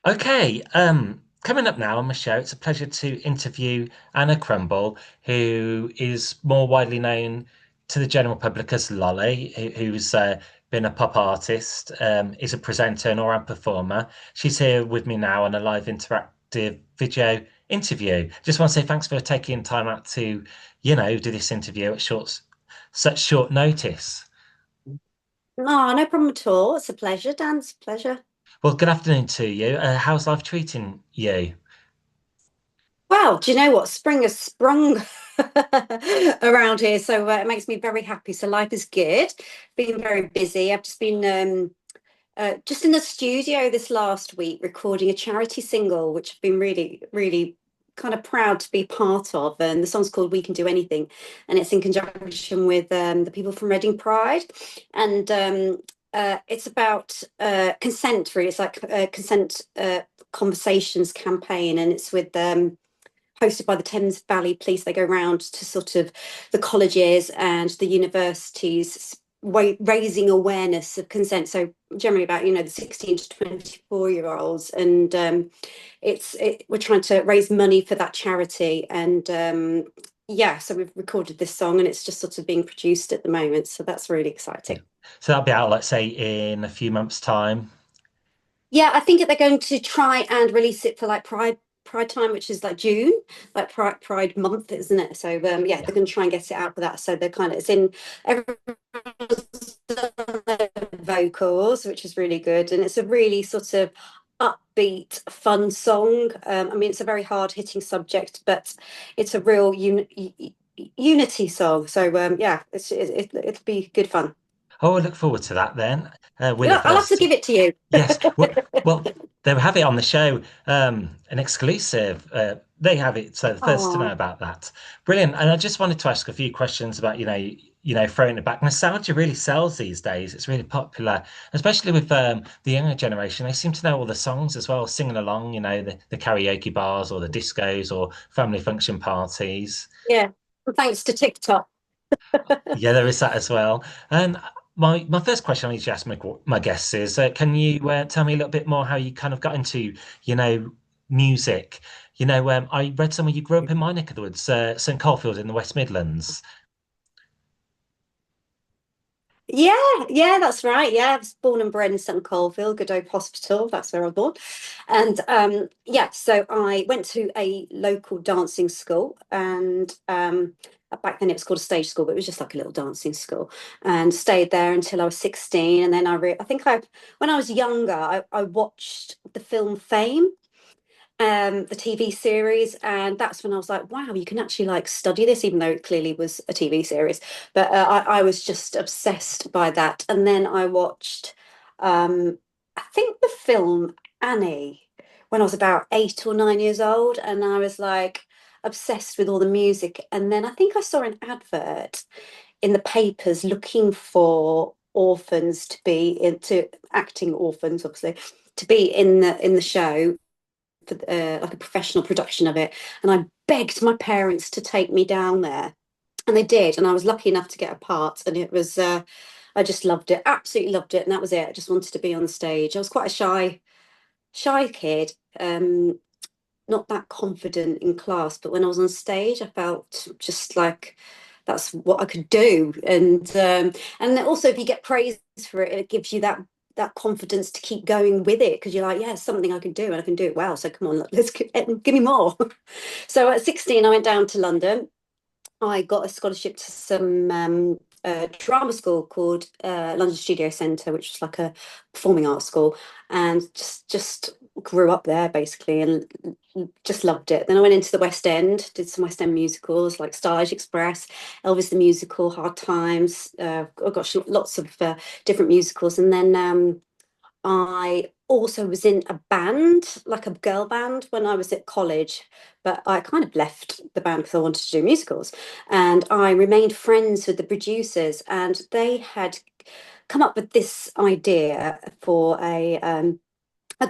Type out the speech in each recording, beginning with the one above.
Okay, coming up now on my show, it's a pleasure to interview Anna Krumble, who is more widely known to the general public as Lolly, who's been a pop artist, is a presenter and all-round performer. She's here with me now on a live interactive video interview. Just want to say thanks for taking time out to, do this interview at such short notice. No, no problem at all. It's a pleasure, Dan. It's a pleasure. Well, good afternoon to you. How's life treating you? Well, do you know what? Spring has sprung around here, so it makes me very happy. So life is good. Been very busy. I've just been just in the studio this last week recording a charity single, which I've been really, really kind of proud to be part of. And the song's called "We Can Do Anything," and it's in conjunction with the people from Reading Pride. And it's about consent, really. It's like a consent conversations campaign, and it's with hosted by the Thames Valley Police. They go around to sort of the colleges and the universities, raising awareness of consent. So generally about the 16 to 24 year olds, and we're trying to raise money for that charity, and yeah, so we've recorded this song and it's just sort of being produced at the moment. So that's really Yeah. exciting. So that'll be out, let's say, in a few months' time. Yeah, I think they're going to try and release it for like Pride time, which is like June, like Pride month, isn't it? So yeah, Yeah. they're going to try and get it out for that. So they're kind of it's in everyone's vocals, which is really good, and it's a really sort of upbeat, fun song. I mean, it's a very hard hitting subject, but it's a real unity song. So yeah, it'll be good fun. Oh, I look forward to that then. We're the Yeah, I'll have to first. give it to you. Yes. Well, they have it on the show, an exclusive. They have it, so the first to know Oh. about that. Brilliant. And I just wanted to ask a few questions about, throwing it back. Nostalgia really sells these days. It's really popular, especially with the younger generation. They seem to know all the songs as well, singing along, the karaoke bars or the discos or family function parties. Yeah, thanks to TikTok. Yeah, there is that as well. And my first question I need to ask my guests is, can you tell me a little bit more how you kind of got into, you know, music? I read somewhere you grew up in my neck of the woods, St. Coldfield in the West Midlands. Yeah, yeah, that's right. Yeah, I was born and bred in St. Coldfield, Good Hope Hospital. That's where I was born. And yeah, so I went to a local dancing school, and back then it was called a stage school, but it was just like a little dancing school, and stayed there until I was 16. And then I think when I was younger, I watched the film Fame, the TV series, and that's when I was like, wow, you can actually like study this, even though it clearly was a TV series. But I was just obsessed by that. And then I watched, I think the film Annie when I was about 8 or 9 years old, and I was like obsessed with all the music. And then I think I saw an advert in the papers looking for orphans to be into acting orphans, obviously, to be in the show for like a professional production of it, and I begged my parents to take me down there, and they did, and I was lucky enough to get a part, and it was I just loved it, absolutely loved it, and that was it. I just wanted to be on the stage. I was quite a shy kid, not that confident in class, but when I was on stage, I felt just like that's what I could do. And then also if you get praised for it, it gives you that confidence to keep going with it because you're like, yeah, it's something I can do and I can do it well. So come on, let's give me more. So at 16, I went down to London. I got a scholarship to some drama school called London Studio Centre, which was like a performing arts school, and just grew up there basically, and just loved it. Then I went into the West End, did some West End musicals like Starlight Express, Elvis the Musical, Hard Times. Oh gosh, lots of different musicals, and then I also was in a band, like a girl band, when I was at college, but I kind of left the band because I wanted to do musicals. And I remained friends with the producers, and they had come up with this idea for a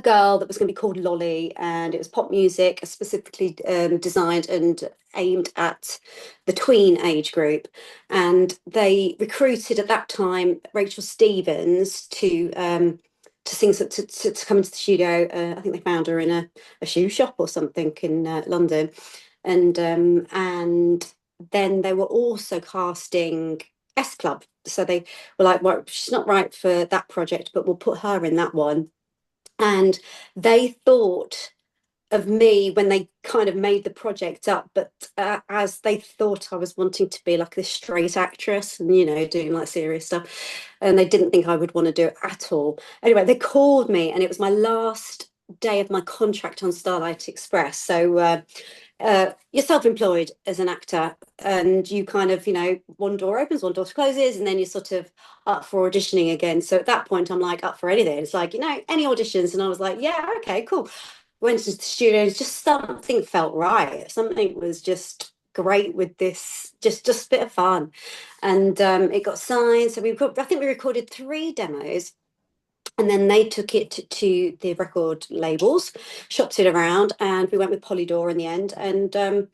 girl that was going to be called Lolly, and it was pop music, specifically designed and aimed at the tween age group. And they recruited at that time Rachel Stevens to sing to come into the studio. I think they found her in a shoe shop or something in London, and then they were also casting S Club. So they were like, well, she's not right for that project, but we'll put her in that one. And they thought of me when they kind of made the project up, but as they thought I was wanting to be like this straight actress and, doing like serious stuff, and they didn't think I would want to do it at all. Anyway, they called me, and it was my last day of my contract on Starlight Express. So you're self-employed as an actor, and you kind of, one door opens, one door closes, and then you're sort of up for auditioning again. So at that point, I'm like up for anything. It's like, any auditions, and I was like, yeah, okay, cool. Went to the studio, and just something felt right. Something was just great with this, just a bit of fun, and it got signed. So I think we recorded 3 demos, and then they took it to the record labels, shopped it around, and we went with Polydor in the end. And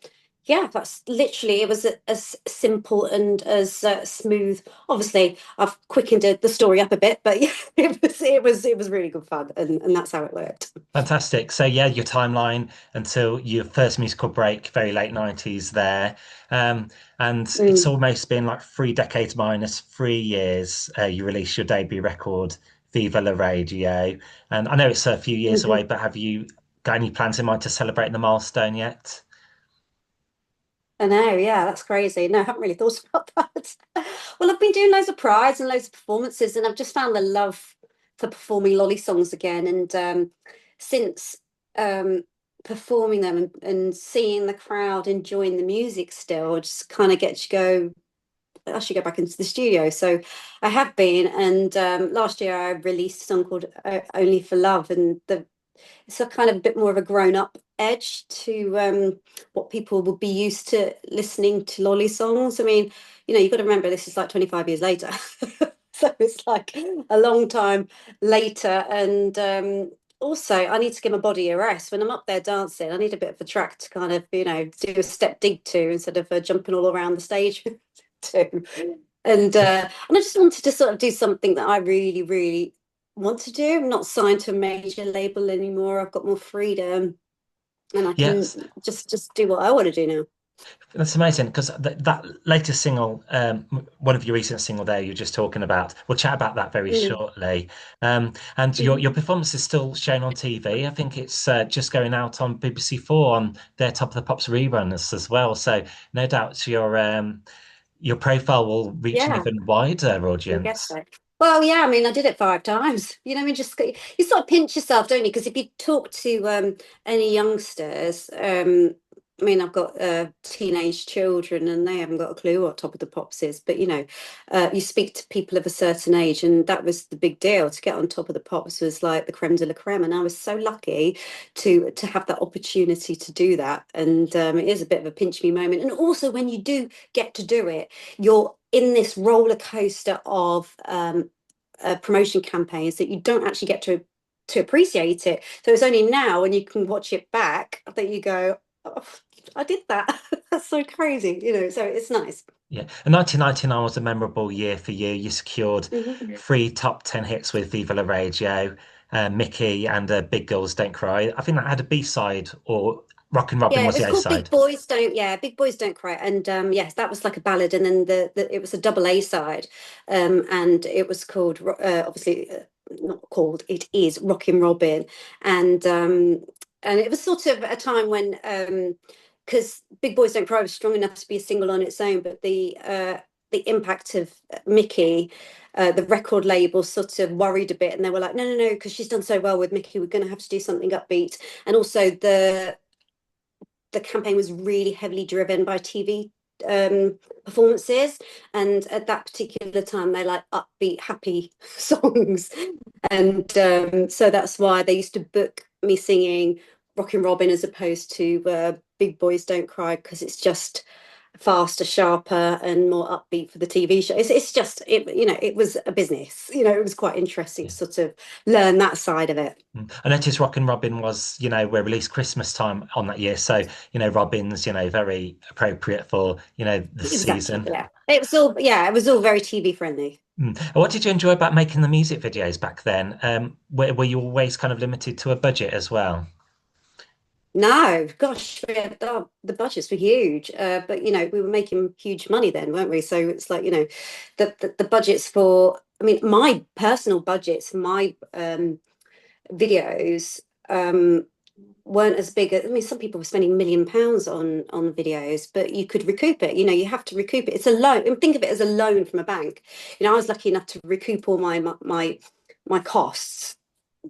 yeah, that's literally, it was as simple and as smooth. Obviously, I've quickened the story up a bit, but yeah, it was really good fun, and that's how it worked. Fantastic. So yeah, your timeline until your first musical break, very late 90s there. Um, and it's Mm, almost been like 3 decades minus 3 years. You released your debut record, Viva la Radio. And I know it's a few years away, mhm. but have you got any plans in mind to celebrate the milestone yet? I know, yeah, that's crazy. No, I haven't really thought about that. Well, I've been doing loads of prides and loads of performances, and I've just found the love for performing lolly songs again. And since um, performing them and seeing the crowd enjoying the music still, just kind of gets you go, I should go back into the studio. So I have been, and last year I released a song called Only for Love, and it's a kind of a bit more of a grown-up edge to what people would be used to listening to lolly songs. I mean, you've got to remember this is like 25 years later. So it's like a long time later. And also, I need to give my body a rest. When I'm up there dancing, I need a bit of a track to kind of, do a step dig to instead of jumping all around the stage to. And I just wanted to sort of do something that I really, really want to do. I'm not signed to a major label anymore. I've got more freedom, and I Yes. can just do what I want to do now. That's amazing because that latest single, one of your recent single there you're just talking about, we'll chat about that very Mm, shortly. And your mm. performance is still shown on TV. I think it's just going out on BBC Four on their Top of the Pops reruns as well. So no doubt your profile will reach an Yeah, even wider I guess audience. so. Well, yeah, I mean, I did it 5 times. You know, I mean, just you sort of pinch yourself, don't you? Because if you talk to any youngsters, I mean, I've got teenage children, and they haven't got a clue what Top of the Pops is. But you speak to people of a certain age, and that was the big deal. To get on Top of the Pops was like the creme de la creme, and I was so lucky to have that opportunity to do that. And it is a bit of a pinch me moment. And also, when you do get to do it, you're in this roller coaster of promotion campaigns that you don't actually get to appreciate it. So it's only now when you can watch it back that you go, oh, I did that. That's so crazy, So it's nice. Yeah, and 1999 was a memorable year for you. You secured Mhm. 3 top 10 hits with Viva La Radio, Mickey, and Big Girls Don't Cry. I think that had a B-side, or Rockin' Robin Yeah, it was the was called Big A-side. Boys Don't. Yeah, Big Boys Don't Cry, and yes, that was like a ballad, and then it was a double A side, and it was called obviously not called, it is Rockin' Robin, and and it was sort of a time when because Big Boys Don't Cry was strong enough to be a single on its own, but the impact of Mickey. The record label sort of worried a bit, and they were like, "No, no, no," because she's done so well with Mickey. We're going to have to do something upbeat, and also the campaign was really heavily driven by TV performances, and at that particular time they like upbeat, happy songs, and so that's why they used to book me singing Rockin' Robin as opposed to Big Boys Don't Cry, because it's just faster, sharper, and more upbeat for the TV show. It's just it was a business. It was quite interesting Yeah. to sort of learn that side of it. I noticed Rockin' Robin was, were released Christmas time on that year. So, Robin's, very appropriate for, the Exactly. season. Yeah. It was all, yeah, it was all very TV friendly. Mm. And what did you enjoy about making the music videos back then? Were you always kind of limited to a budget as well? No, gosh, the budgets were huge, but we were making huge money then, weren't we? So it's like the budgets for, I mean, my personal budgets for my videos weren't as big. I mean, some people were spending £1 million on videos, but you could recoup it. You have to recoup it. It's a loan. And think of it as a loan from a bank. I was lucky enough to recoup all my costs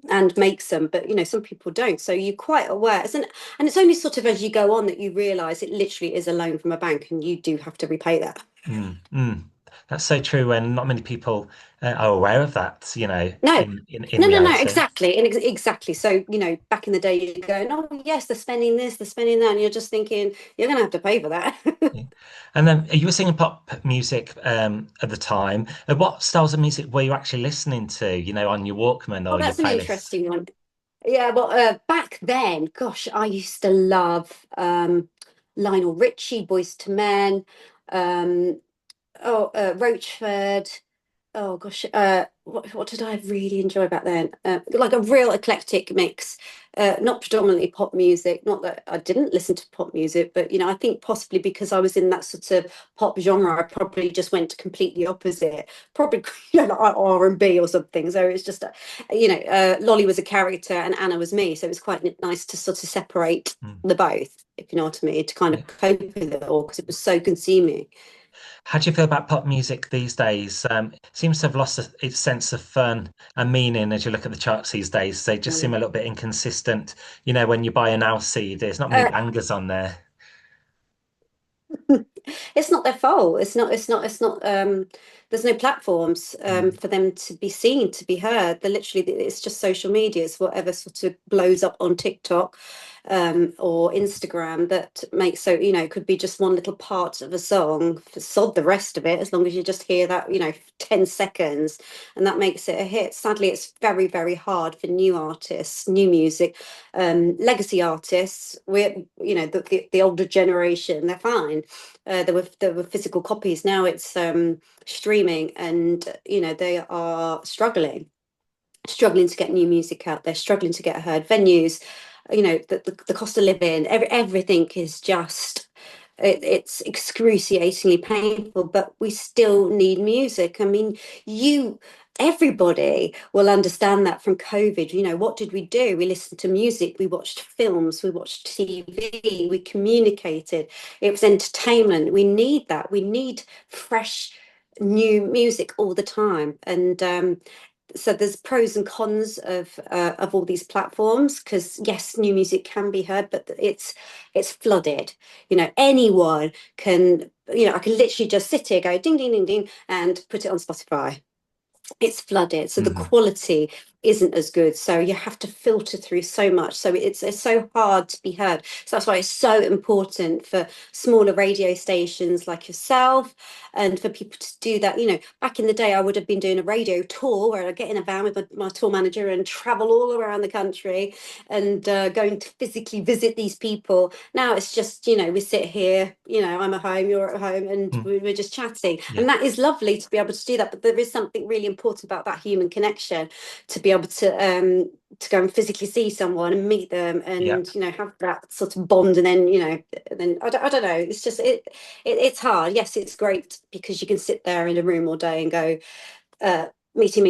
and makes them, but some people don't, so you're quite aware. And it's only sort of as you go on that you realize it literally is a loan from a bank and you do have to repay that. Mm, mm. That's so true, and not many people are aware of that, No, in no, reality. exactly. And exactly, so back in the day you're going, oh yes, they're spending this, they're spending that, and you're just thinking you're going to have to pay for that. Yeah. And then you were singing pop music at the time. What styles of music were you actually listening to, on your Walkman Oh, or your that's an playlist? interesting one. Yeah, well, back then, gosh, I used to love Lionel Richie, Boys to Men, um, Roachford. Oh gosh, what did I really enjoy back then? Like a real eclectic mix, not predominantly pop music. Not that I didn't listen to pop music, but I think possibly because I was in that sort of pop genre, I probably just went completely opposite. Probably like R&B or something. So it's just, Lolly was a character and Anna was me. So it was quite nice to sort of separate Mm. the both, if you know what I mean, to kind Yeah. of cope with it all because it was so consuming. How do you feel about pop music these days? It seems to have lost its sense of fun and meaning as you look at the charts these days. They just seem a little bit inconsistent. When you buy a Now CD, there's not many Uh, bangers on there. it's not their fault. It's not. There's no platforms Mm, for them to be seen, to be heard. They're literally, it's just social media. It's whatever sort of blows up on TikTok or Instagram that makes, so it could be just one little part of a song, sod the rest of it, as long as you just hear that 10 seconds, and that makes it a hit. Sadly, it's very, very hard for new artists, new music, legacy artists. We're the older generation, they're fine. There were physical copies. Now it's streaming, and they are struggling to get new music out there, struggling to get heard. Venues, the cost of living, everything is just, it's excruciatingly painful, but we still need music. I mean, you everybody will understand that from COVID. What did we do? We listened to music, we watched films, we watched TV, we communicated. It was entertainment. We need that. We need fresh new music all the time. And so there's pros and cons of all these platforms, because yes, new music can be heard, but it's flooded. Anyone can. I can literally just sit here, go ding ding ding ding, and put it on Spotify. It's flooded, so the mm. quality isn't as good, so you have to filter through so much, so it's so hard to be heard. So that's why it's so important for smaller radio stations like yourself, and for people to do that. Back in the day I would have been doing a radio tour where I get in a van with my tour manager and travel all around the country, and going to physically visit these people. Now it's just, we sit here, I'm at home, you're at home, and Mm. we're just chatting, Yeah, and that is lovely to be able to do that, but there is something really important about that human connection, to be able to go and physically see someone and meet them, yeah. and have that sort of bond, and then I don't know, it's just it's hard. Yes, it's great because you can sit there in a room all day and go uh meeting,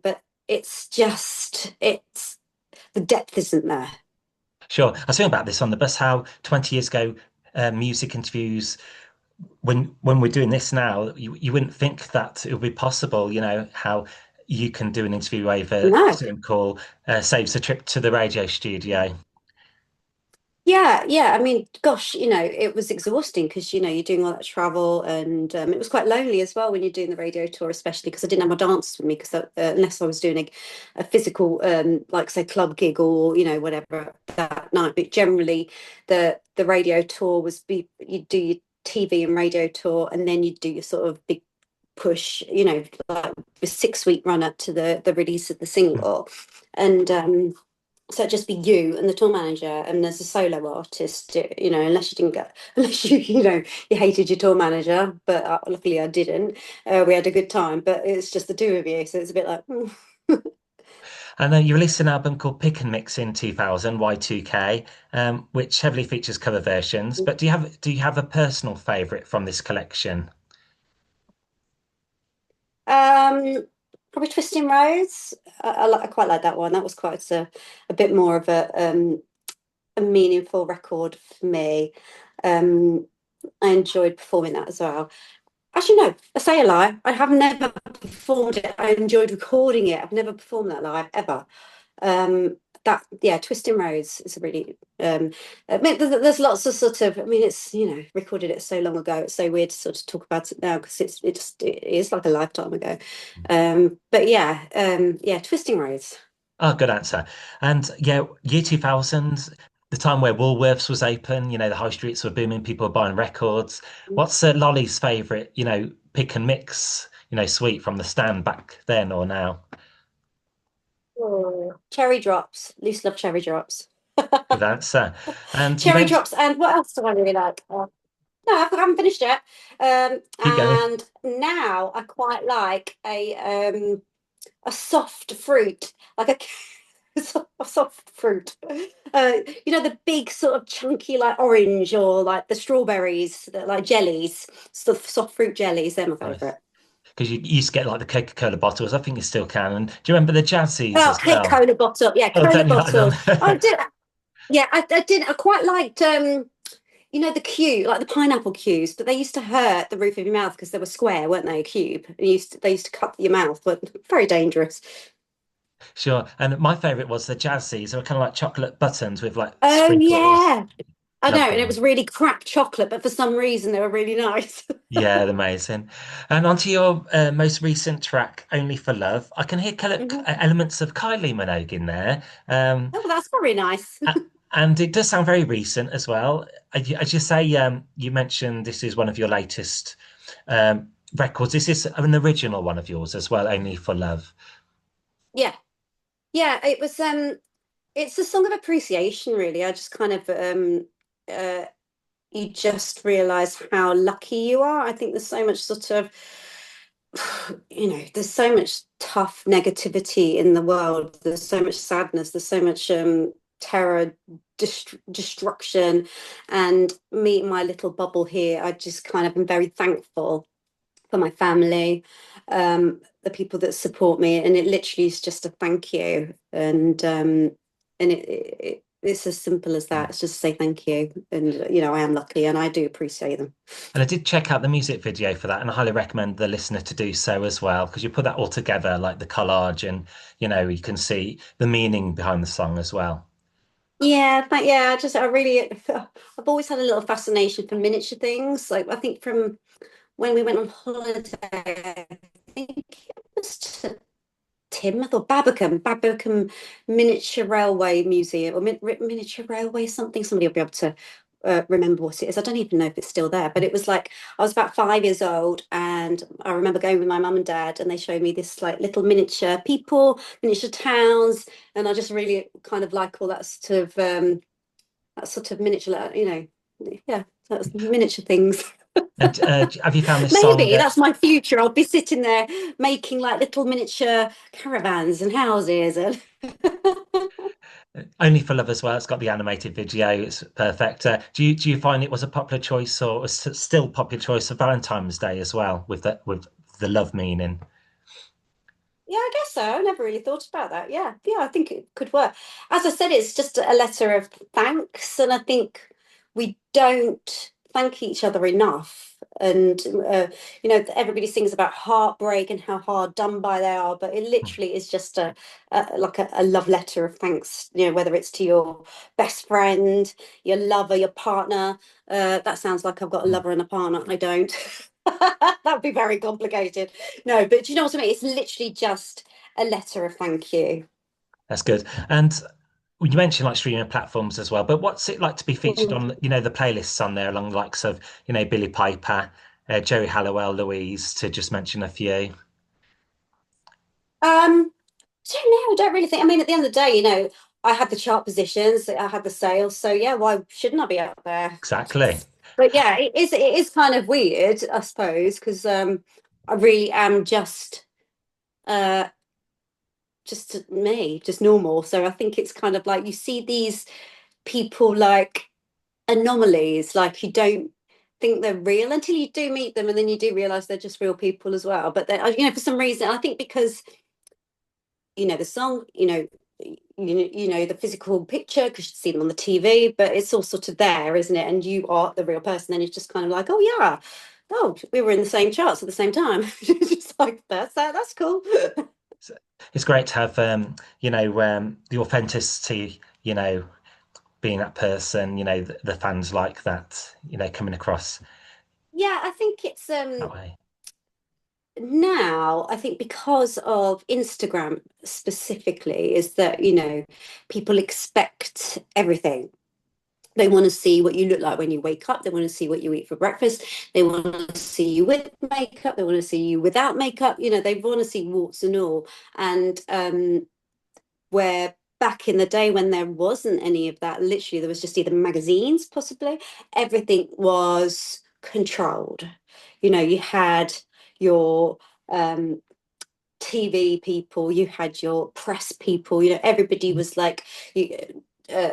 but it's the depth isn't there. Sure. I was thinking about this on the bus, how 20 years ago, music interviews, when we're doing this now, you wouldn't think that it would be possible, how you can do an interview over No. Zoom call, saves a trip to the radio studio. Yeah, I mean, gosh, it was exhausting because you're doing all that travel, and it was quite lonely as well when you're doing the radio tour, especially because I didn't have my dancers with me, because unless I was doing a physical, like say club gig or whatever that night. But generally, the radio tour was you do your TV and radio tour, and then you do your sort of big push, like the 6 week run up to the release of the Mm. single, and So it'd just be you and the tour manager, and there's a solo artist, unless you didn't get, unless you hated your tour manager, but luckily I didn't. We had a good time, but it's just the two of you, so it's a bit like, And then you released an album called Pick and Mix in 2000, Y2K, which heavily features cover versions. But do you have a personal favorite from this collection? um, probably Twisting Roads. I quite like that one. That was quite a bit more of a meaningful record for me. Um, I enjoyed performing that as well. Actually, no, I say a lie. I have never performed it. I enjoyed recording it. I've never performed that live ever. That yeah, Twisting Roads is a really I mean, there's lots of sort of I mean it's recorded it so long ago. It's so weird to sort of talk about it now because it is like a lifetime ago. But yeah, Twisting Roads. Oh, good answer. And yeah, year 2000, the time where Woolworths was open, the high streets were booming, people were buying records. What's Lolly's favorite, pick and mix, sweet from the stand back then or now? Oh. Cherry drops. Loose love cherry drops. Good answer. And you Cherry mentioned, drops, and what else do I really like? No, I haven't finished yet. keep going. And now I quite like a soft fruit, like a soft fruit. The big sort of chunky like orange or like the strawberries, like jellies, sort of soft fruit jellies. They're my Nice. favourite. Because you used to get like the Coca-Cola bottles. I think you still can. And do you remember the Jazzies Oh, as I hate well? cola bottle. Yeah, Oh, cola don't you like them? bottles. I did. Yeah, I did. I quite liked the cube, like the pineapple cubes, but they used to hurt the roof of your mouth because they were square, weren't they? A cube. They used to cut your mouth, but very dangerous. Sure. And my favorite was the Jazzies. They were kind of like chocolate buttons with like Oh sprinkles. yeah, I know, Love and it them. was really crap chocolate, but for some reason they were really nice. Yeah, amazing. And onto your most recent track, Only for Love. I can hear Mhm. elements of Kylie Minogue in there. Oh, that's very nice. A- and it does sound very recent as well. As you say, you mentioned this is one of your latest records. This is an original one of yours as well, Only for Love. Yeah, yeah. It's a song of appreciation, really. I just kind of uh, you just realize how lucky you are. I think there's so much sort of, there's so much tough negativity in the world. There's so much sadness. There's so much terror, destruction. And me, my little bubble here, I just kind of am very thankful for my family, the people that support me. And it literally is just a thank you. And it's as simple as that. It's just say thank you. And, I am lucky and I do appreciate them. And I did check out the music video for that, and I highly recommend the listener to do so as well, because you put that all together, like the collage, and you can see the meaning behind the song as well. Yeah, I really, I've always had a little fascination for miniature things. Like, I think from when we went on holiday, I think it was to Timoth or Babbacombe Miniature Railway Museum or Miniature Railway something. Somebody will be able to remember what it is. I don't even know if it's still there, but it was like I was about 5 years old, and I remember going with my mum and dad, and they showed me this like little miniature people, miniature towns, and I just really kind of like all that sort of miniature, yeah, that's miniature things. And have you found this song Maybe that's my future. I'll be sitting there making like little miniature caravans and houses and Only for Love as well? It's got the animated video. It's perfect. Do you find it was a popular choice, or was still popular choice for Valentine's Day as well, with the love meaning? yeah, I guess so. I never really thought about that. Yeah, I think it could work. As I said, it's just a letter of thanks, and I think we don't thank each other enough. And everybody sings about heartbreak and how hard done by they are, but it literally is just a love letter of thanks. Whether it's to your best friend, your lover, your partner. That sounds like I've got a Mm. lover and a partner. I don't. That would be very complicated. No, but do you know what I mean? It's literally just a letter of thank you. That's good. And you mentioned like streaming platforms as well, but what's it like to be featured Mm. on, the playlists on there along the likes of, Billy Piper, Jerry Halliwell, Louise, to just mention a few? I don't know. I don't really think. I mean, at the end of the day, I had the chart positions, I had the sales, so yeah, why shouldn't I be out there? Exactly. But yeah, it is kind of weird, I suppose, because I really am uh just me, just normal. So I think it's kind of like you see these people like anomalies, like you don't think they're real until you do meet them, and then you do realize they're just real people as well. But they, for some reason, I think because the song, the physical picture because you see them on the TV, but it's all sort of there, isn't it? And you are the real person, and it's just kind of like, oh yeah, oh, we were in the same charts at the same time. It's just like that's cool. So it's great to have, the authenticity, being that person, the fans like that, coming across Yeah, I think it's that way. now, I think because of Instagram specifically, is that, people expect everything. They want to see what you look like when you wake up. They want to see what you eat for breakfast. They want to see you with makeup. They want to see you without makeup. They want to see warts and all. And where back in the day when there wasn't any of that, literally there was just either magazines, possibly, everything was controlled. You had your TV people, you had your press people, everybody was like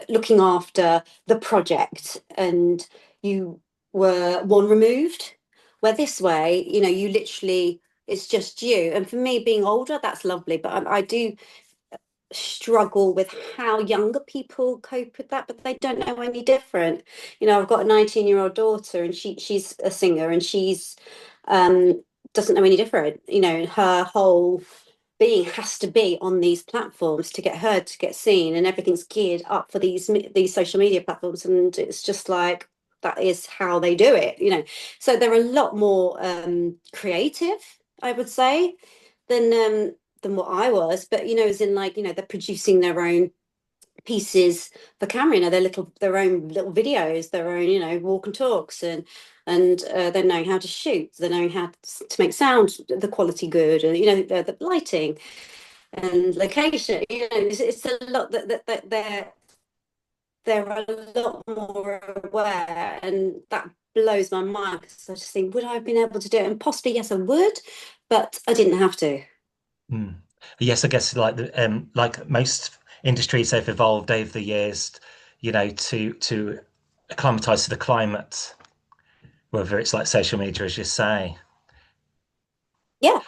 looking after the project, and you were one removed. Where this way, you literally, it's just you. And for me, being older, that's lovely, but I do struggle with how younger people cope with that, but they don't know any different. I've got a 19-year-old daughter, and she's a singer, and she's um doesn't know any different. Her whole being has to be on these platforms to get heard, to get seen, and everything's geared up for these social media platforms, and it's just like that is how they do it. So they're a lot more creative, I would say, than what I was. But as in, like, they're producing their own pieces for camera, their own little videos, their own, walk and talks, and they're knowing how to shoot, they're knowing how to make sound, the quality good, and the lighting and location. It's a lot that they're a lot more aware, and that blows my mind, because I just think, would I have been able to do it? And possibly yes, I would, but I didn't have to. Mm. Yes, I guess like most industries, they've evolved over the years, to acclimatize to the climate, whether it's like social media, as you say. Yeah.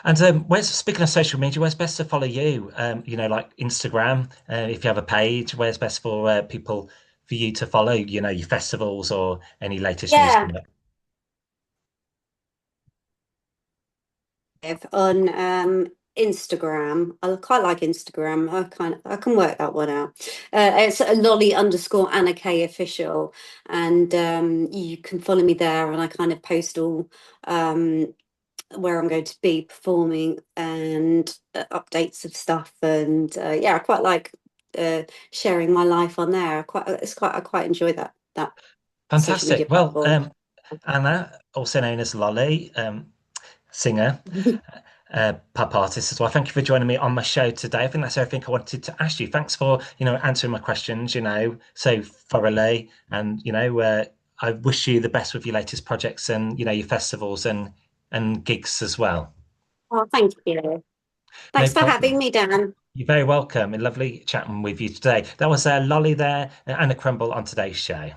And where's speaking of social media, where's best to follow you? Like Instagram, if you have a page, where's best for people for you to follow? Your festivals or any latest news Yeah, coming up. on Instagram. I quite like Instagram. I can work that one out. It's a lolly underscore Anna K official, and you can follow me there. And I kind of post all where I'm going to be performing, and updates of stuff. And yeah, I quite like sharing my life on there. I quite enjoy that social media Fantastic. Well, platform. Anna, also known as Lolly, singer, pop artist as well. Thank you for joining me on my show today. I think that's everything I wanted to ask you. Thanks for, answering my questions, so thoroughly. And, I wish you the best with your latest projects and, your festivals and gigs as well. Oh, thank you. No Thanks for having problem. me, Dan. You're very welcome. And lovely chatting with you today. That was Lolly there, Anna Crumble on today's show.